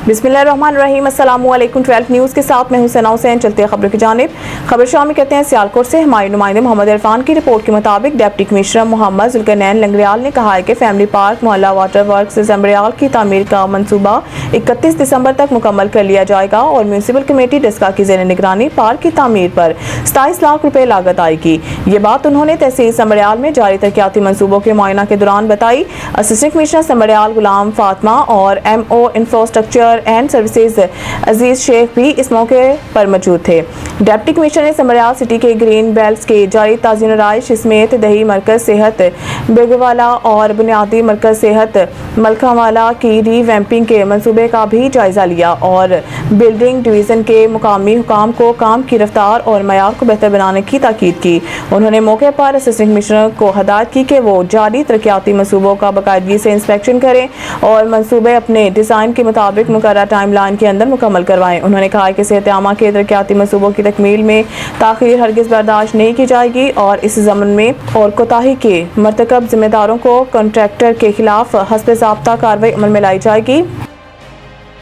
बिस्मिल्लाहिर्रहमानिर्रहीम। अस्सलामुअलैकुम। 12 न्यूज़ के साथ मैं हूं सना हुसैन। चलते हैं खबरों की जानिब। खबर शामिल कहते हैं सियालकोट से हमारे नुमाइंदे मोहम्मद इरफान की रिपोर्ट के मुताबिक डिप्टी कमिश्नर मोहम्मद जुल्करनैन लंगड़ियाल ने कहा है कि फैमिली पार्क मोहल्ला वाटर वर्क्स लंगड़ियाल की तामीर का मनसूबा 31 दिसंबर तक मुकम्मल कर लिया जाएगा और म्यूनसिपल कमेटी डिस्का की ज़ेर निगरानी पार्क की तामीर पर 27 लाख रुपए लागत आएगी। ये बात उन्होंने तहसील संबड़ियाल में जारी तरक्याती मनसूबों के मुआयना के दौरान बताई। असिस्टेंट कमिश्नर संबड़ियाल गुलाम फातिमा और MO infrastructure and services Aziz Shaikh भी इस मौके पर मौजूद थे। डिप्टी कमिश्नर ने संबड़ियाल सिटी के ग्रीन बेल्ट के जारी ताज़ीन राइश समेत दही मरकज सेहत बेगवाला और बुनियादी मरकज सेहत मलखावाला की रीवैम्पिंग के मनसूबे का भी जायजा लिया और बिल्डिंग डिवीजन के मुकामी हुकाम को काम की रफ्तार और मयार को बेहतर बनाने की ताकीद की। उन्होंने मौके पर असिस्टेंट कमिश्नर को हदायत की कि वो जारी तरक्याती मनसूबों का बाकायदगी से इंस्पेक्शन करें और मनसूबे अपने डिज़ाइन के मुताबिक मुकर्रर टाइम लाइन के अंदर मुकम्मल करवाएं। उन्होंने कहा कि सेहत आमा के तरक्याती मनसूबों की तकमील में ताख़ीर हरगिज़ बर्दाश्त नहीं की जाएगी और इस ज़मन में और कोताही के मरतकब जिम्मेदारों को कॉन्ट्रैक्टर के खिलाफ हस्ब ज़ाब्ता कार्रवाई अमल में लाई जाएगी।